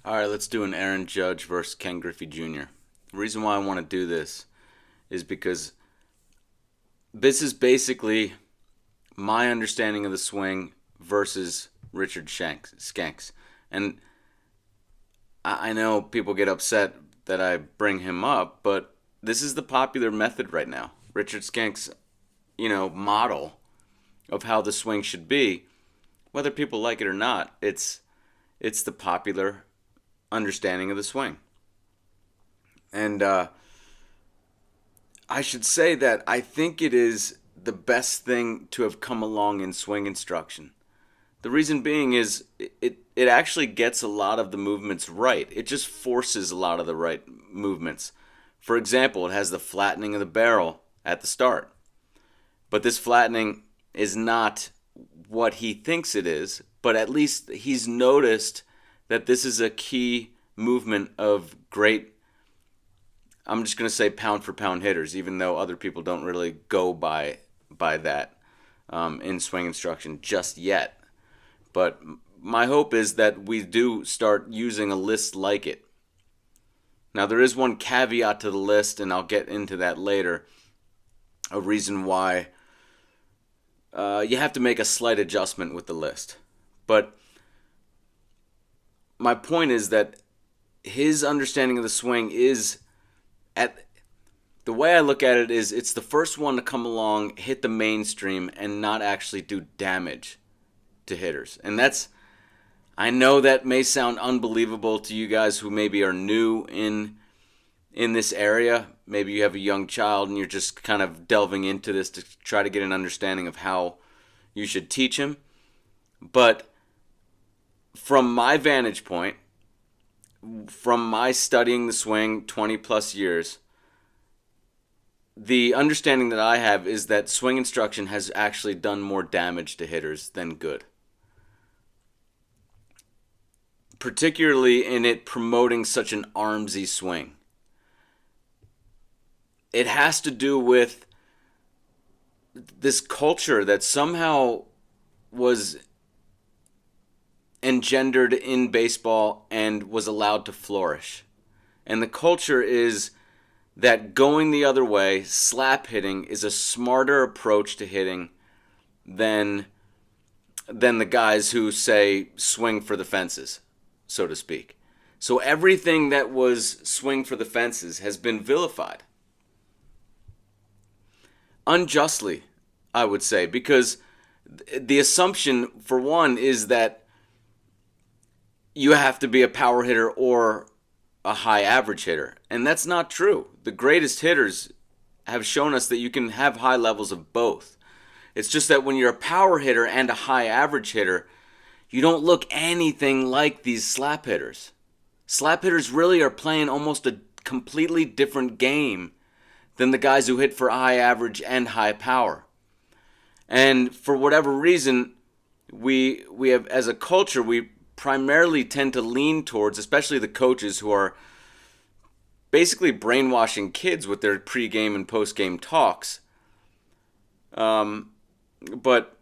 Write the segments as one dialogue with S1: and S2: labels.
S1: All right, let's do an Aaron Judge versus Ken Griffey Jr. The reason why I want to do this is because this is basically my understanding of the swing versus Richard Skanks. And I know people get upset that I bring him up, but this is the popular method right now. Richard Skanks, model of how the swing should be, whether people like it or not. It's the popular understanding of the swing. And I should say that I think it is the best thing to have come along in swing instruction. The reason being is it actually gets a lot of the movements right. It just forces a lot of the right movements. For example, it has the flattening of the barrel at the start. But this flattening is not what he thinks it is, but at least he's noticed that this is a key movement of great, I'm just going to say pound for pound hitters, even though other people don't really go by that in swing instruction just yet. But my hope is that we do start using a list like it. Now, there is one caveat to the list, and I'll get into that later, a reason why you have to make a slight adjustment with the list. But my point is that his understanding of the swing is, at the way I look at it, is it's the first one to come along, hit the mainstream, and not actually do damage to hitters. And I know that may sound unbelievable to you guys who maybe are new in this area. Maybe you have a young child and you're just kind of delving into this to try to get an understanding of how you should teach him. But from my vantage point, from my studying the swing 20 plus years, the understanding that I have is that swing instruction has actually done more damage to hitters than good. Particularly in it promoting such an armsy swing. It has to do with this culture that somehow was engendered in baseball and was allowed to flourish. And the culture is that going the other way, slap hitting, is a smarter approach to hitting than the guys who say swing for the fences, so to speak. So everything that was swing for the fences has been vilified. Unjustly, I would say, because the assumption, for one, is that you have to be a power hitter or a high average hitter. And that's not true. The greatest hitters have shown us that you can have high levels of both. It's just that when you're a power hitter and a high average hitter, you don't look anything like these slap hitters. Slap hitters really are playing almost a completely different game than the guys who hit for high average and high power. And for whatever reason, we have, as a culture, we primarily tend to lean towards, especially the coaches who are basically brainwashing kids with their pregame and postgame talks. But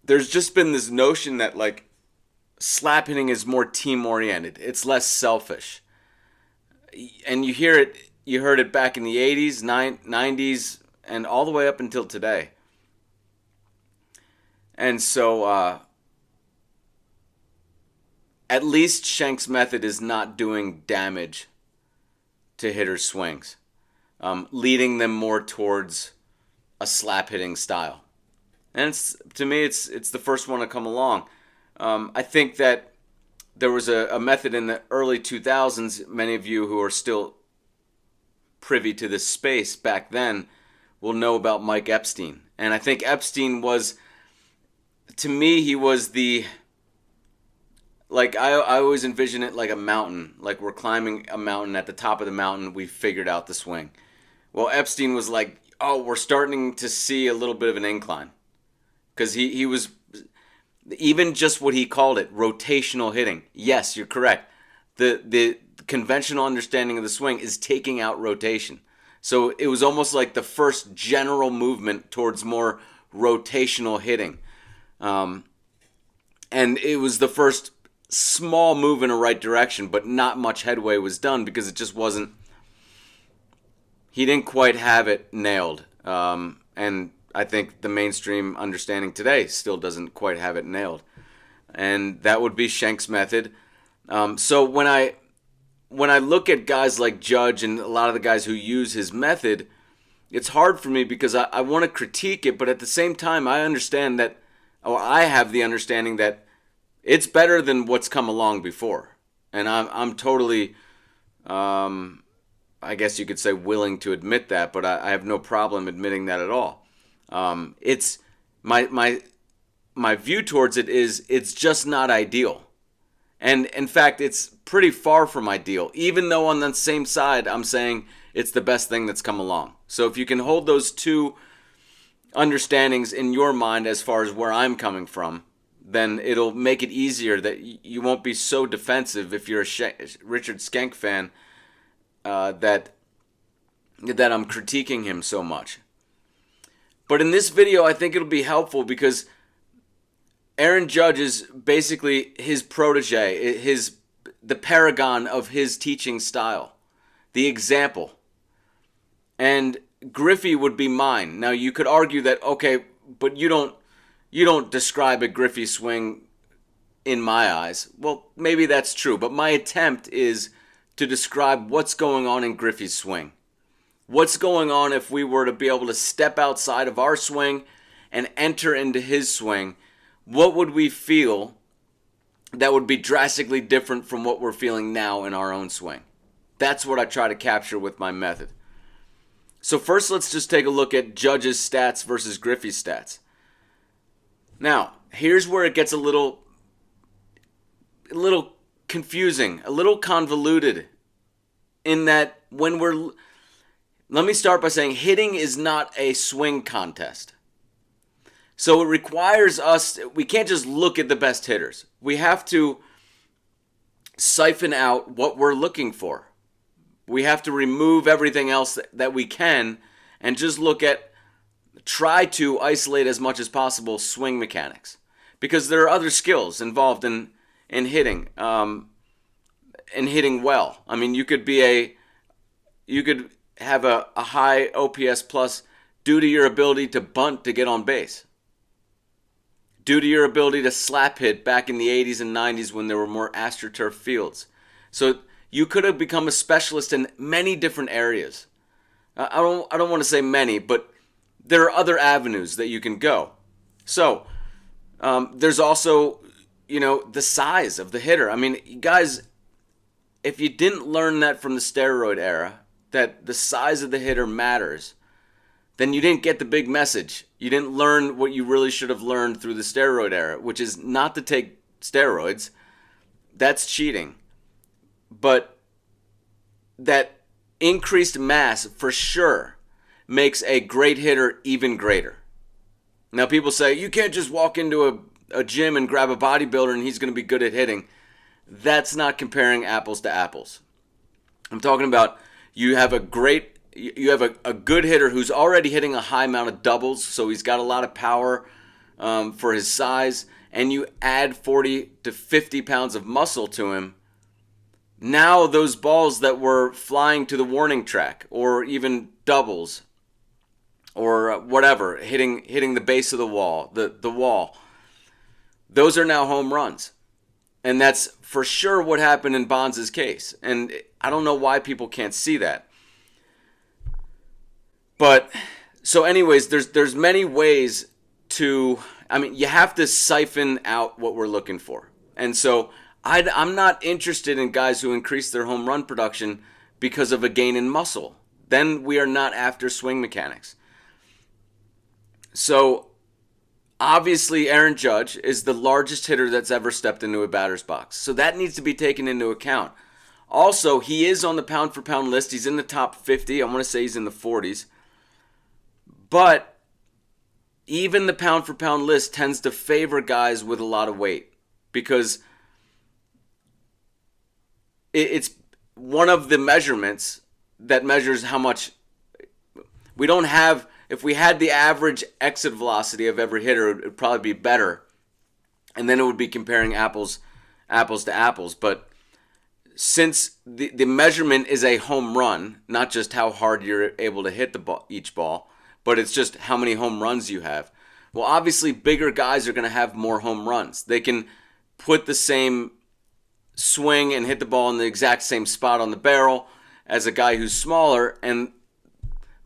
S1: there's just been this notion that like slap hitting is more team oriented. It's less selfish. And you heard it back in the 80s, 90s, and all the way up until today. And so at least Shank's method is not doing damage to hitters' swings, leading them more towards a slap hitting style. And to me, it's the first one to come along. I think that there was a method in the early 2000s. Many of you who are still privy to this space back then will know about Mike Epstein. And I think Epstein was, to me, he was the, like, I always envision it like a mountain. Like we're climbing a mountain. At the top of the mountain, we figured out the swing. Well, Epstein was like, oh, we're starting to see a little bit of an incline. Because he was, even just what he called it, rotational hitting. Yes, you're correct. The conventional understanding of the swing is taking out rotation. So it was almost like the first general movement towards more rotational hitting. And it was the first small move in a right direction, but not much headway was done because it just wasn't. He didn't quite have it nailed, and I think the mainstream understanding today still doesn't quite have it nailed, and that would be Schenk's method. So when I look at guys like Judge and a lot of the guys who use his method, it's hard for me because I want to critique it, but at the same time I understand that, or I have the understanding that it's better than what's come along before, and I'm totally, I guess you could say, willing to admit that, but I have no problem admitting that at all. It's my view towards it is it's just not ideal. And in fact, it's pretty far from ideal, even though on the same side, I'm saying it's the best thing that's come along. So if you can hold those two understandings in your mind as far as where I'm coming from, then it'll make it easier that you won't be so defensive if you're a Richard Schenk fan that I'm critiquing him so much. But in this video, I think it'll be helpful because Aaron Judge is basically his protege, the paragon of his teaching style, the example. And Griffey would be mine. Now you could argue that, okay, but you don't describe a Griffey swing in my eyes. Well, maybe that's true, but my attempt is to describe what's going on in Griffey's swing. What's going on if we were to be able to step outside of our swing and enter into his swing? What would we feel that would be drastically different from what we're feeling now in our own swing? That's what I try to capture with my method. So first, let's just take a look at Judge's stats versus Griffey's stats. Now, here's where it gets a little confusing, a little convoluted, in that let me start by saying hitting is not a swing contest. So it requires us, we can't just look at the best hitters. We have to siphon out what we're looking for. We have to remove everything else that we can and just try to isolate as much as possible swing mechanics. Because there are other skills involved in hitting, and hitting well. I mean, you could have a high OPS plus due to your ability to bunt to get on base. Due to your ability to slap hit back in the 80s and 90s when there were more AstroTurf fields. So you could have become a specialist in many different areas. I don't want to say many, but there are other avenues that you can go. So there's also, the size of the hitter. I mean, guys, if you didn't learn that from the steroid era, that the size of the hitter matters, then you didn't get the big message. You didn't learn what you really should have learned through the steroid era, which is not to take steroids. That's cheating. But that increased mass, for sure, makes a great hitter even greater. Now, people say, you can't just walk into a gym and grab a bodybuilder and he's going to be good at hitting. That's not comparing apples to apples. I'm talking about you have a good hitter who's already hitting a high amount of doubles, so he's got a lot of power for his size, and you add 40 to 50 pounds of muscle to him. Now those balls that were flying to the warning track, or even doubles, or whatever, hitting the base of the wall, the wall, those are now home runs. And that's for sure what happened in Bonds' case. And I don't know why people can't see that. But, so anyways, there's many ways you have to siphon out what we're looking for. And so I'm not interested in guys who increase their home run production because of a gain in muscle. Then we are not after swing mechanics. So, obviously, Aaron Judge is the largest hitter that's ever stepped into a batter's box. So that needs to be taken into account. Also, he is on the pound-for-pound list. He's in the top 50. I want to say he's in the 40s. But even the pound-for-pound list tends to favor guys with a lot of weight because it's one of the measurements that measures how much we don't have. If we had the average exit velocity of every hitter, it would probably be better. And then it would be comparing apples apples to apples. But since the measurement is a home run, not just how hard you're able to hit each ball, but it's just how many home runs you have. Well, obviously, bigger guys are going to have more home runs. They can put the same swing and hit the ball in the exact same spot on the barrel as a guy who's smaller, and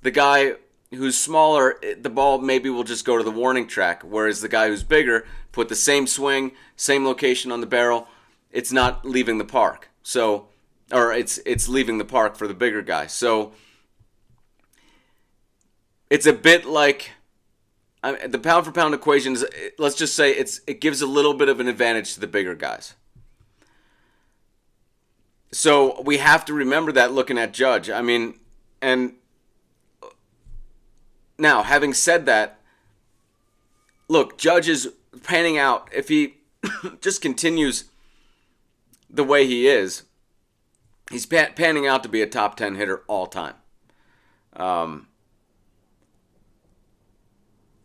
S1: the guy who's smaller, the ball maybe will just go to the warning track, whereas the guy who's bigger, put the same swing, same location on the barrel, it's not leaving the park. So, or it's leaving the park for the bigger guy. So, it's a bit like the pound for pound equation is, let's just say it gives a little bit of an advantage to the bigger guys. So we have to remember that looking at Judge. I mean, and now having said that, look, Judge is panning out. If he just continues the way he is, he's panning out to be a top 10 hitter all time.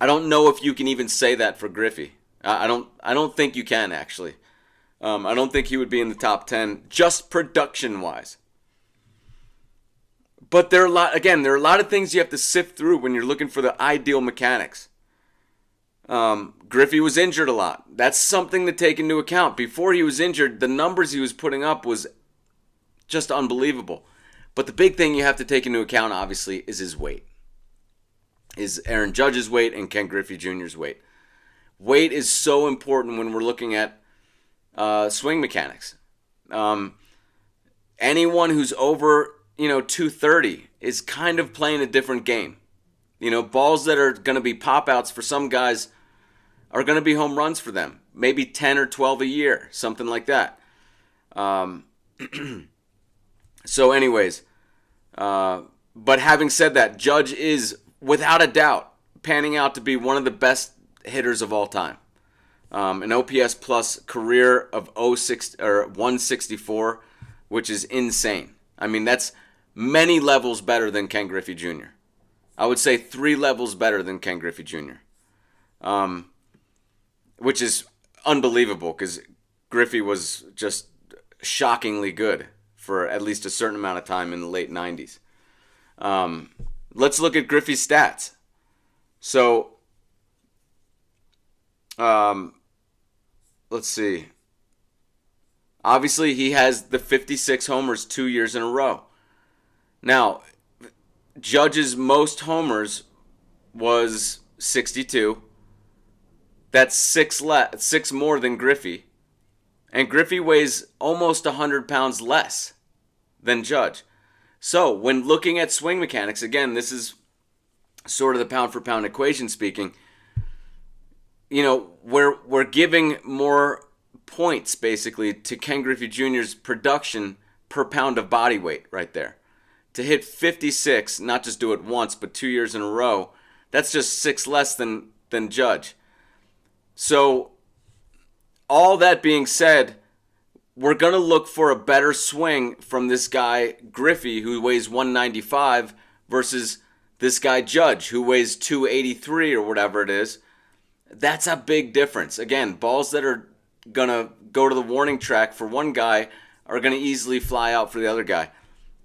S1: I don't know if you can even say that for Griffey. I don't think you can, actually. I don't think he would be in the top 10 just production-wise. But there are a lot of things you have to sift through when you're looking for the ideal mechanics. Griffey was injured a lot. That's something to take into account. Before he was injured, the numbers he was putting up was just unbelievable. But the big thing you have to take into account, obviously, is his weight. Is Aaron Judge's weight and Ken Griffey Jr.'s weight. Weight is so important when we're looking at swing mechanics. Anyone who's over, 230 is kind of playing a different game. Balls that are going to be pop-outs for some guys are going to be home runs for them. Maybe 10 or 12 a year, something like that. So anyways, but having said that, Judge is, without a doubt, panning out to be one of the best hitters of all time. An OPS plus career of 164, which is insane. I mean, that's many levels better than Ken Griffey Jr. I would say 3 levels better than Ken Griffey Jr. Which is unbelievable because Griffey was just shockingly good for at least a certain amount of time in the late 90s. Let's look at Griffey's stats. So, let's see. Obviously, he has the 56 homers 2 years in a row. Now, Judge's most homers was 62. That's 6 more than Griffey. And Griffey weighs almost 100 pounds less than Judge. So, when looking at swing mechanics, again, this is sort of the pound-for-pound equation speaking, we're giving more points, basically, to Ken Griffey Jr.'s production per pound of body weight right there. To hit 56, not just do it once, but 2 years in a row, that's just 6 less than Judge. So, all that being said, we're going to look for a better swing from this guy, Griffey, who weighs 195, versus this guy, Judge, who weighs 283 or whatever it is. That's a big difference. Again, balls that are going to go to the warning track for one guy are going to easily fly out for the other guy.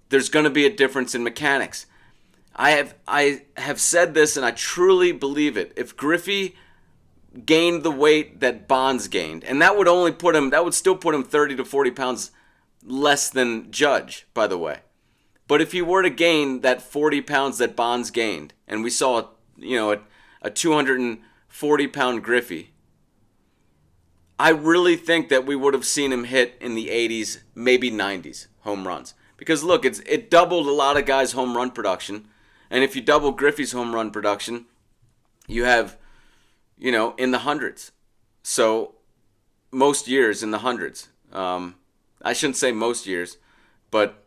S1: There's going to be a difference in mechanics. I have said this, and I truly believe it. If Griffey gained the weight that Bonds gained, and that would still put him 30 to 40 pounds less than Judge, by the way. But if he were to gain that 40 pounds that Bonds gained, and we saw a 240-pound Griffey, I really think that we would have seen him hit in the 80s, maybe 90s home runs. Because look, it doubled a lot of guys' home run production, and if you double Griffey's home run production, you have, in the hundreds. So most years in the hundreds. I shouldn't say most years, but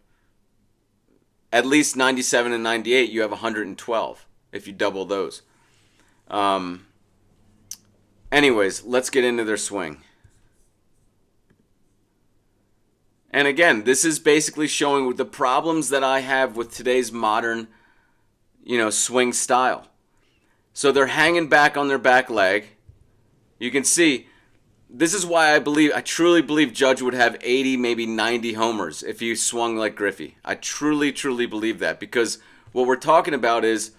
S1: at least 97 and 98, you have 112 if you double those. Anyways, let's get into their swing. And again, this is basically showing the problems that I have with today's modern, swing style. So they're hanging back on their back leg. You can see This is why I truly believe Judge would have 80, maybe 90 homers if he swung like Griffey. I truly, truly believe that, because what we're talking about is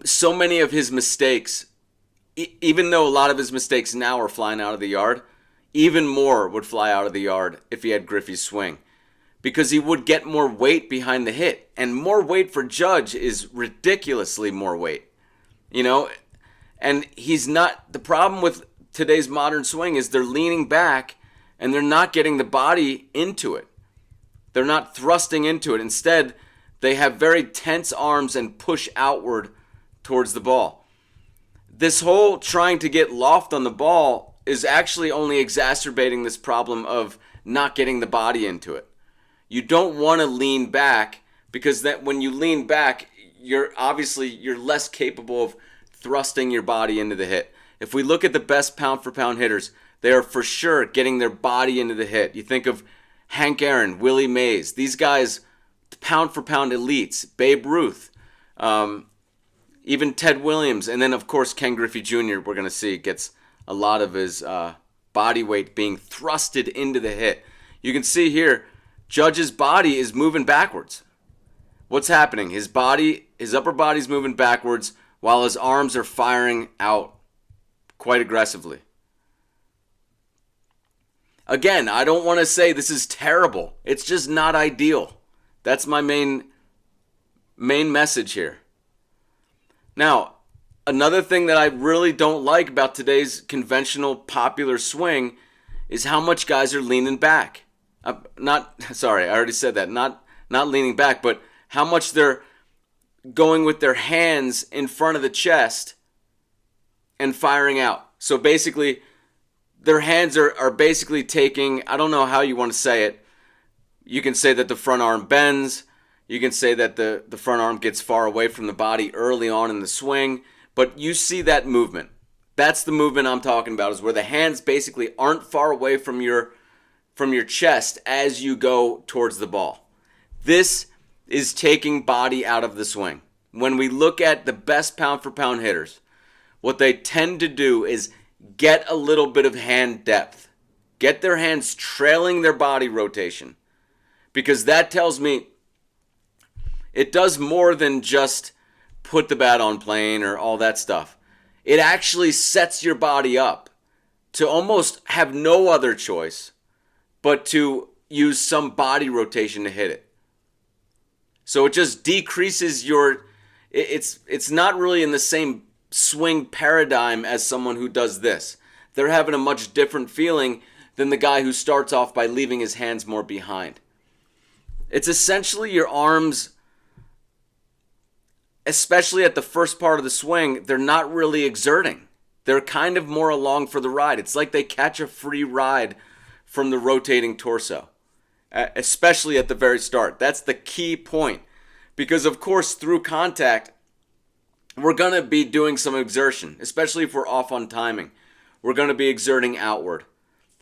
S1: so many of his mistakes, even though a lot of his mistakes now are flying out of the yard, even more would fly out of the yard if he had Griffey's swing, because he would get more weight behind the hit. And more weight for Judge is ridiculously more weight, you know? And he's not, the problem with today's modern swing is they're leaning back and they're not getting the body into it. They're not thrusting into it. Instead, they have very tense arms and push outward towards the ball. This whole trying to get loft on the ball is actually only exacerbating this problem of not getting the body into it. You don't want to lean back, because that when you lean back, you're less capable of thrusting your body into the hit. If we look at the best pound for pound hitters, they are for sure getting their body into the hit. You think of Hank Aaron, Willie Mays, these guys, pound for pound elites, Babe Ruth, even Ted Williams, and then of course Ken Griffey Jr. we're going to see gets a lot of his body weight being thrusted into the hit. You can see here, Judge's body is moving backwards. What's happening? His upper body's moving backwards, while his arms are firing out quite aggressively. Again, I don't want to say this is terrible. It's just not ideal. That's my main message here. Now, another thing that I really don't like about today's conventional popular swing is how much guys are leaning back. I already said that. Not leaning back, but how much they're going with their hands in front of the chest and firing out. So basically, their hands are basically taking, I don't know how you want to say it. You can say that the front arm bends. You can say that the front arm gets far away from the body early on in the swing. But you see that movement. That's the movement I'm talking about, is where the hands basically aren't far away from your chest as you go towards the ball. This is taking body out of the swing. When we look at the best pound for pound hitters, what they tend to do is get a little bit of hand depth. Get their hands trailing their body rotation. Because that tells me it does more than just put the bat on plane or all that stuff. It actually sets your body up to almost have no other choice but to use some body rotation to hit it. So it just decreases it's not really in the same swing paradigm as someone who does this. They're having a much different feeling than the guy who starts off by leaving his hands more behind. It's essentially your arms, especially at the first part of the swing, they're not really exerting. They're kind of more along for the ride. It's like they catch a free ride from the rotating torso, especially at the very start. That's the key point. Because, of course, through contact, we're going to be doing some exertion, especially if we're off on timing. We're going to be exerting outward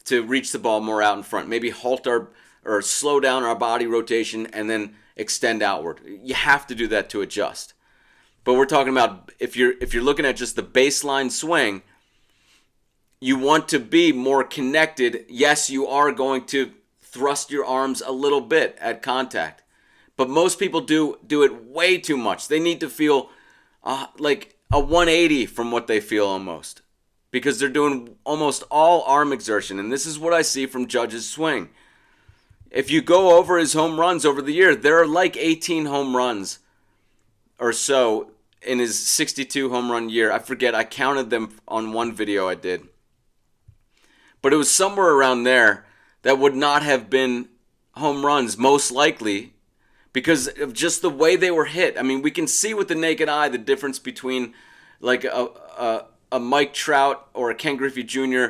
S1: to reach the ball more out in front. Maybe or slow down our body rotation and then extend outward. You have to do that to adjust. But we're talking about if you're looking at just the baseline swing, you want to be more connected. Yes, you are going to thrust your arms a little bit at contact. But most people do it way too much. They need to feel like a 180 from what they feel almost. Because they're doing almost all arm exertion. And this is what I see from Judge's swing. If you go over his home runs over the year, there are like 18 home runs or so in his 62 home run year. I forget, I counted them on one video I did. But it was somewhere around there that would not have been home runs, most likely, because of just the way they were hit. I mean, we can see with the naked eye the difference between like a Mike Trout or a Ken Griffey Jr.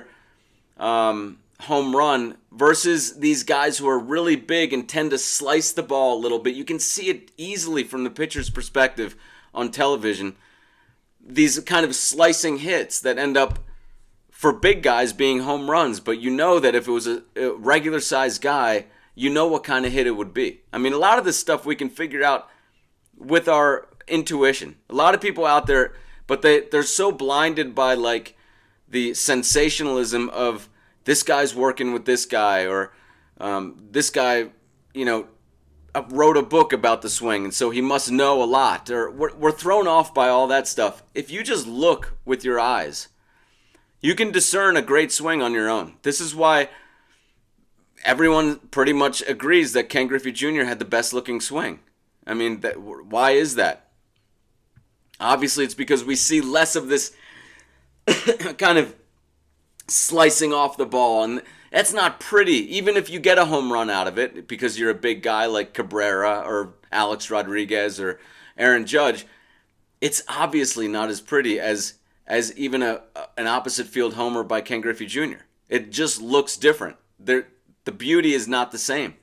S1: Home run versus these guys who are really big and tend to slice the ball a little bit. You can see it easily from the pitcher's perspective on television. These kind of slicing hits that end up, for big guys, being home runs. But you know that if it was a regular sized guy, you know what kind of hit it would be. I mean, a lot of this stuff we can figure out with our intuition. A lot of people out there, but they're so blinded by like the sensationalism of this guy's working with this guy, or this guy, wrote a book about the swing, and so he must know a lot. Or we're thrown off by all that stuff. If you just look with your eyes, you can discern a great swing on your own. This is why everyone pretty much agrees that Ken Griffey Jr. had the best looking swing. I mean, why is that? Obviously, it's because we see less of this kind of slicing off the ball, and that's not pretty. Even if you get a home run out of it because you're a big guy like Cabrera or Alex Rodriguez or Aaron Judge, it's obviously not as pretty as even an opposite field homer by Ken Griffey Jr. It just looks different. The beauty is not the same.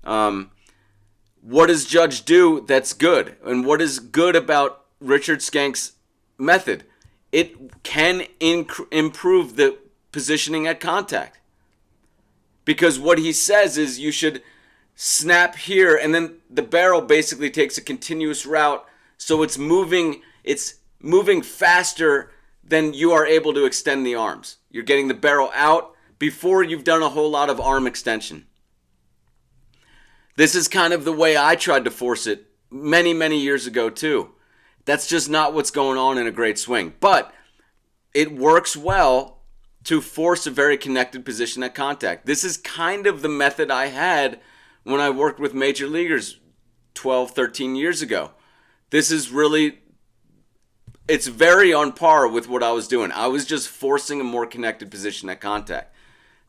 S1: What does Judge do that's good? And what is good about Richard Skank's method? It can improve the positioning at contact. Because what he says is you should snap here, and then the barrel basically takes a continuous route, so it's moving faster than you are able to extend the arms. You're getting the barrel out before you've done a whole lot of arm extension. This is kind of the way I tried to force it many, many years ago too. That's just not what's going on in a great swing. But it works well to force a very connected position at contact. This is kind of the method I had when I worked with major leaguers 12, 13 years ago. This is really, it's very on par with what I was doing. I was just forcing a more connected position at contact.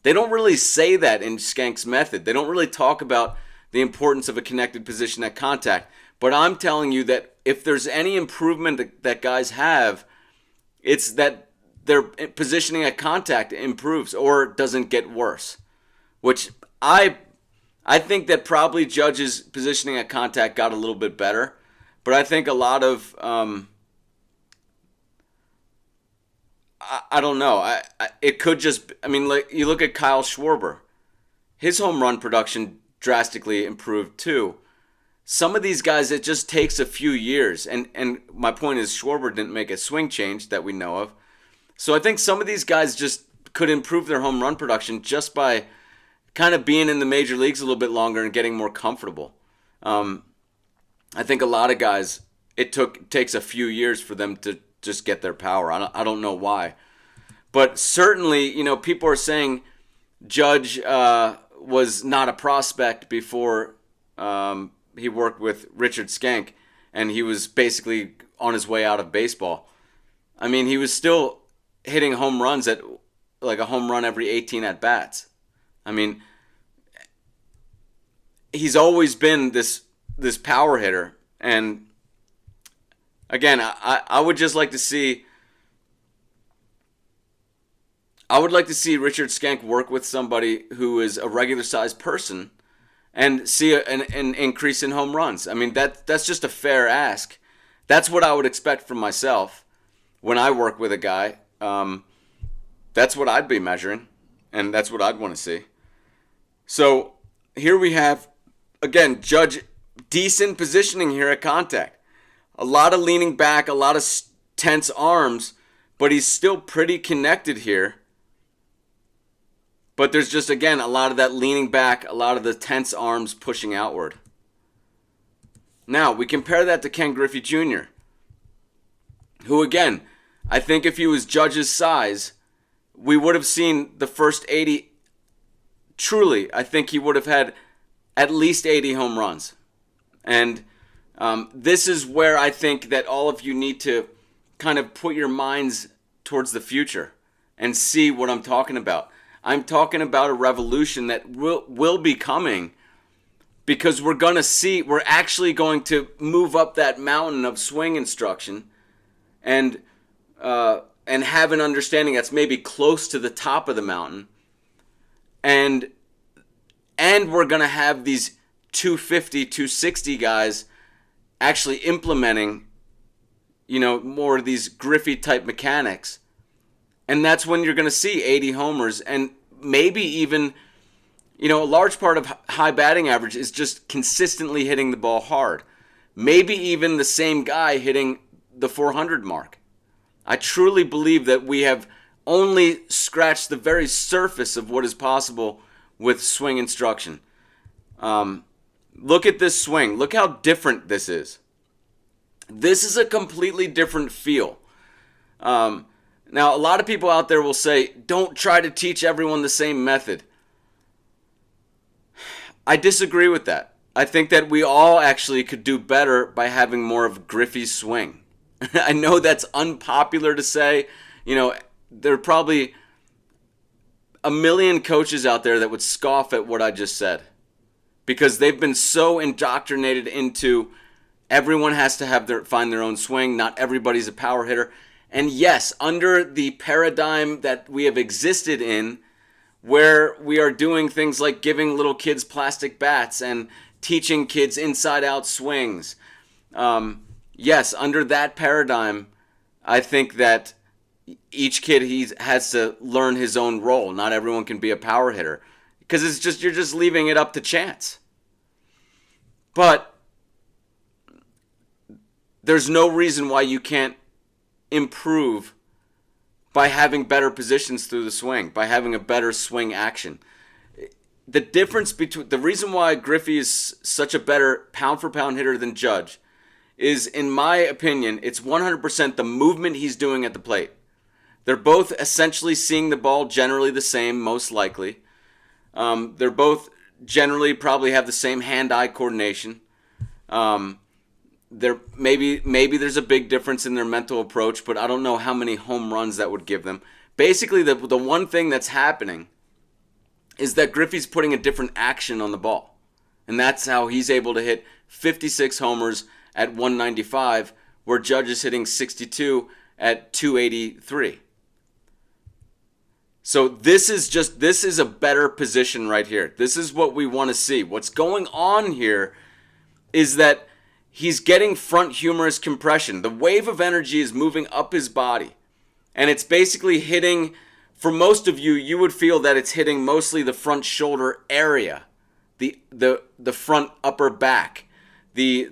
S1: They don't really say that in Skank's method. They don't really talk about the importance of a connected position at contact. But I'm telling you that if there's any improvement that guys have, it's that their positioning at contact improves or doesn't get worse. Which I think that probably Judge's positioning at contact got a little bit better. But I think a lot of, I don't know. It could just, like you look at Kyle Schwarber. His home run production drastically improved too. Some of these guys, it just takes a few years. And my point is Schwarber didn't make a swing change that we know of. So I think some of these guys just could improve their home run production just by kind of being in the major leagues a little bit longer and getting more comfortable. I think a lot of guys, it takes a few years for them to just get their power. I don't know why. But certainly, people are saying Judge was not a prospect before he worked with Richard Skank, and he was basically on his way out of baseball. He was still hitting home runs at like a home run every 18 at-bats. He's always been this power hitter, and again, I would just like to see. I would like to see Richard Skank work with somebody who is a regular-sized person and see an increase in home runs. That's just a fair ask. That's what I would expect from myself when I work with a guy. That's what I'd be measuring, and that's what I'd want to see. So here we have, again, Judge, decent positioning here at contact. A lot of leaning back, a lot of tense arms, but he's still pretty connected here. But there's just, again, a lot of that leaning back, a lot of the tense arms pushing outward. Now, we compare that to Ken Griffey Jr., who, again, I think if he was Judge's size, we would have seen the first 80. Truly, I think he would have had at least 80 home runs. And this is where I think that all of you need to kind of put your minds towards the future and see what I'm talking about. I'm talking about a revolution that will be coming because we're actually going to move up that mountain of swing instruction and have an understanding that's maybe close to the top of the mountain. And we're going to have these 250, 260 guys actually implementing, more of these Griffey type mechanics. And that's when you're going to see 80 homers and maybe even, a large part of high batting average is just consistently hitting the ball hard. Maybe even the same guy hitting the 400 mark. I truly believe that we have only scratch the very surface of what is possible with swing instruction. Look at this swing. Look how different this is. This is a completely different feel. Now, a lot of people out there will say, don't try to teach everyone the same method. I disagree with that. I think that we all actually could do better by having more of Griffey's swing. I know that's unpopular to say. There are probably a million coaches out there that would scoff at what I just said, because they've been so indoctrinated into everyone has to find their own swing. Not everybody's a power hitter. And yes, under the paradigm that we have existed in, where we are doing things like giving little kids plastic bats and teaching kids inside-out swings, yes, under that paradigm, I think that each kid has to learn his own role. Not everyone can be a power hitter, because you're just leaving it up to chance. But there's no reason why you can't improve by having better positions through the swing, by having a better swing action. The reason why Griffey is such a better pound-for-pound hitter than Judge is, in my opinion, it's 100% the movement he's doing at the plate. They're both essentially seeing the ball generally the same, most likely. They're both generally probably have the same hand-eye coordination. Maybe there's a big difference in their mental approach, but I don't know how many home runs that would give them. Basically, the one thing that's happening is that Griffey's putting a different action on the ball. And that's how he's able to hit 56 homers at 195, where Judge is hitting 62 at 283. So this is a better position right here. This is what we want to see. What's going on here is that he's getting front humerus compression. The wave of energy is moving up his body. And it's basically hitting, for most of you, you would feel that it's hitting mostly the front shoulder area, the front upper back, the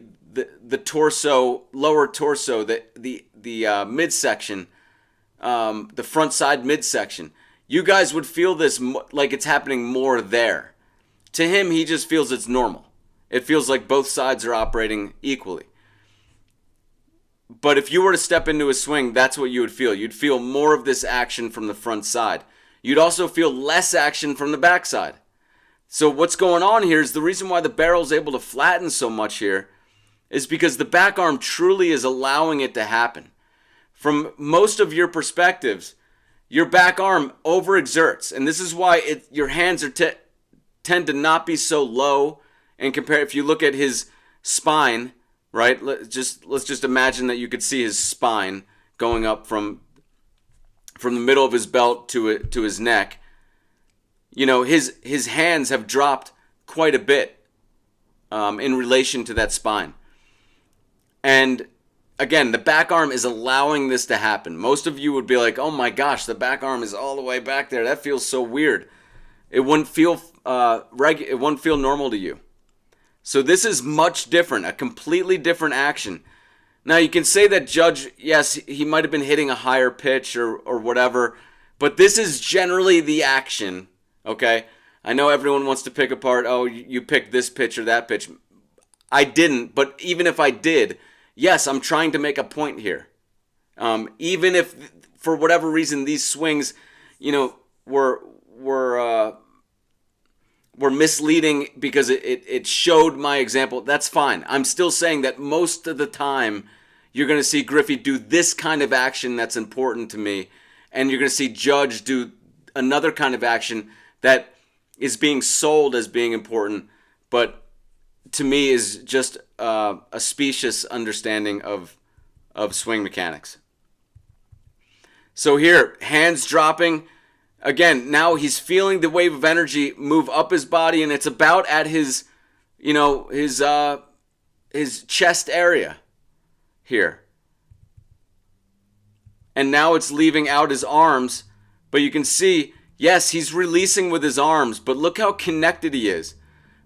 S1: torso, lower torso, the midsection, the front side midsection. You guys would feel this like it's happening more there. To him, he just feels it's normal. It feels like both sides are operating equally. But if you were to step into a swing, that's what you would feel. You'd feel more of this action from the front side. You'd also feel less action from the back side. So what's going on here is the reason why the barrel's able to flatten so much here is because the back arm truly is allowing it to happen. From most of your perspectives, your back arm overexerts, and this is why your hands tend to not be so low. And compare, if you look at his spine, right? Let's just imagine that you could see his spine going up from the middle of his belt to his neck. His hands have dropped quite a bit in relation to that spine. And again, the back arm is allowing this to happen. Most of you would be like, oh my gosh, the back arm is all the way back there. That feels so weird. It wouldn't feel it wouldn't feel normal to you. So this is much different, a completely different action. Now you can say that Judge, yes, he might have been hitting a higher pitch or whatever, but this is generally the action, okay? I know everyone wants to pick apart, oh, you picked this pitch or that pitch. I didn't, but even if I did, yes, I'm trying to make a point here. Even if, for whatever reason, these swings, were misleading because it showed my example, that's fine. I'm still saying that most of the time you're going to see Griffey do this kind of action that's important to me, and you're going to see Judge do another kind of action that is being sold as being important, but to me is just a specious understanding of swing mechanics. So here, hands dropping. Again, now he's feeling the wave of energy move up his body, and it's about at his chest area here. And now it's leaving out his arms, but you can see, yes, he's releasing with his arms, but look how connected he is.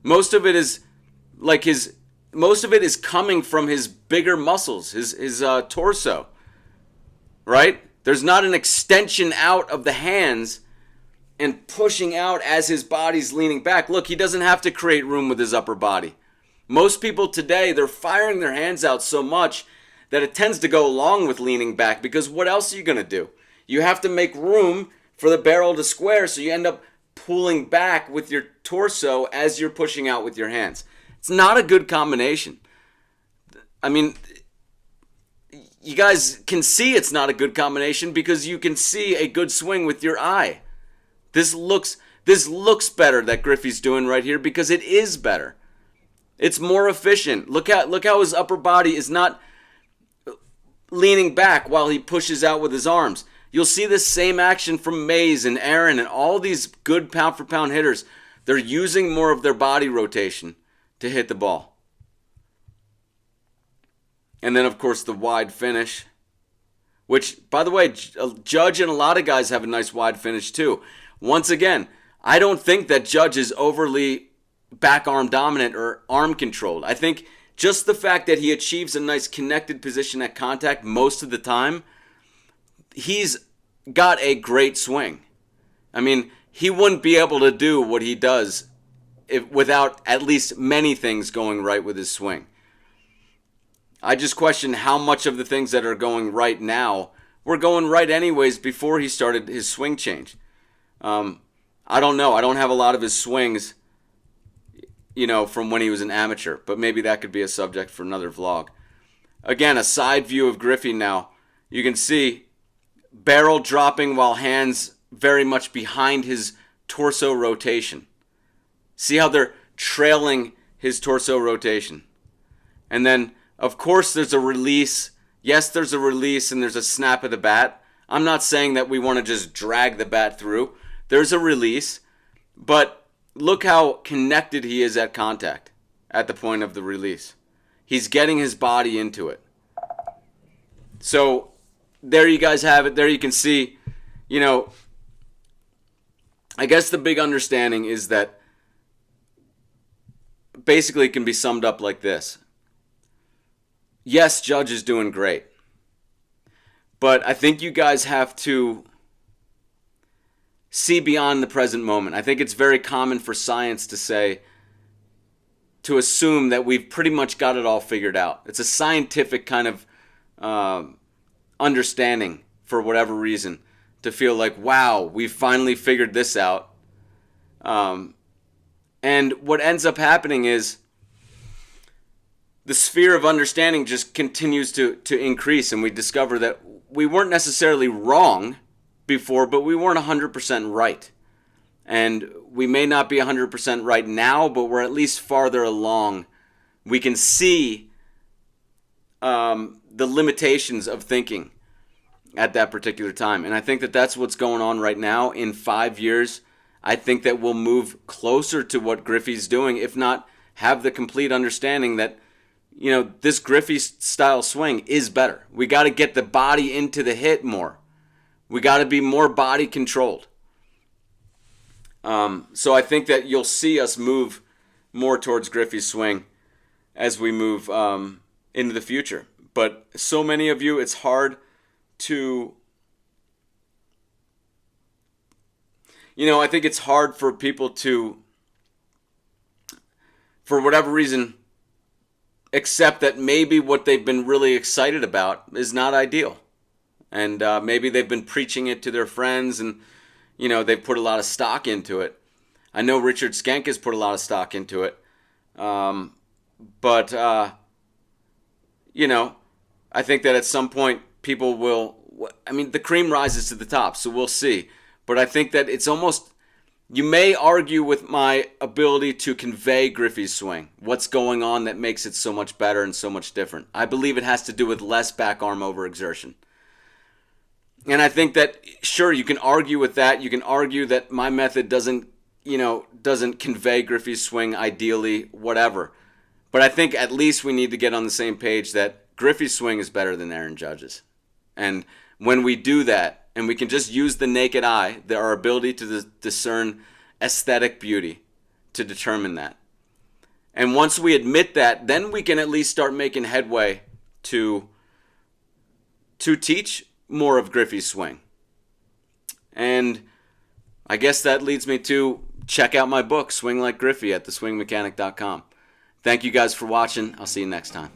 S1: Most of it is coming from his bigger muscles, his torso, right? There's not an extension out of the hands and pushing out as his body's leaning back. Look, he doesn't have to create room with his upper body. Most people today, they're firing their hands out so much that it tends to go along with leaning back, because what else are you going to do? You have to make room for the barrel to square, so you end up pulling back with your torso as you're pushing out with your hands. It's not a good combination. I mean, you guys can see it's not a good combination because you can see a good swing with your eye. This looks better that Griffey's doing right here because it is better. It's more efficient. Look how his upper body is not leaning back while he pushes out with his arms. You'll see this same action from Mays and Aaron and all these good pound-for-pound hitters. They're using more of their body rotation to hit the ball. And then, of course, the wide finish, which, by the way, Judge and a lot of guys have a nice wide finish too. Once again, I don't think that Judge is overly back arm dominant or arm controlled. I think just the fact that he achieves a nice connected position at contact most of the time, he's got a great swing. I mean, he wouldn't be able to do what he does without at least many things going right with his swing. I just question how much of the things that are going right now were going right anyways before he started his swing change. I don't know. I don't have a lot of his swings, from when he was an amateur, but maybe that could be a subject for another vlog. Again, a side view of Griffey now. You can see barrel dropping while hands very much behind his torso rotation. See how they're trailing his torso rotation. And then, of course, there's a release. Yes, there's a release and there's a snap of the bat. I'm not saying that we want to just drag the bat through. There's a release, but look how connected he is at contact at the point of the release. He's getting his body into it. So there you guys have it. There you can see, I guess the big understanding is that basically it can be summed up like this. Yes, Judge is doing great. But I think you guys have to see beyond the present moment. I think it's very common for science to assume that we've pretty much got it all figured out. It's a scientific kind of understanding for whatever reason, to feel like, wow, we've finally figured this out. And what ends up happening is the sphere of understanding just continues to increase, and we discover that we weren't necessarily wrong before, but we weren't 100% right. And we may not be 100% right now, but we're at least farther along. We can see the limitations of thinking at that particular time. And I think that that's what's going on right now. In 5 years, I think that we'll move closer to what Griffey's doing, if not have the complete understanding that, this Griffey style swing is better. We got to get the body into the hit more. We got to be more body controlled. So I think that you'll see us move more towards Griffey's swing as we move into the future. But so many of you, it's hard to, I think it's hard for people to, for whatever reason, accept that maybe what they've been really excited about is not ideal. And maybe they've been preaching it to their friends and, they've put a lot of stock into it. I know Richard Skank has put a lot of stock into it. But I think that at some point people will, the cream rises to the top, so we'll see. But I think that it's almost, you may argue with my ability to convey Griffey's swing. What's going on that makes it so much better and so much different? I believe it has to do with less back arm overexertion. And I think that, sure, you can argue with that. You can argue that my method doesn't convey Griffey's swing ideally, whatever. But I think at least we need to get on the same page that Griffey's swing is better than Aaron Judge's. And when we do that, and we can just use the naked eye, our ability to discern aesthetic beauty to determine that. And once we admit that, then we can at least start making headway to teach more of Griffey's swing. And I guess that leads me to check out my book, Swing Like Griffey, at theswingmechanic.com. Thank you guys for watching. I'll see you next time.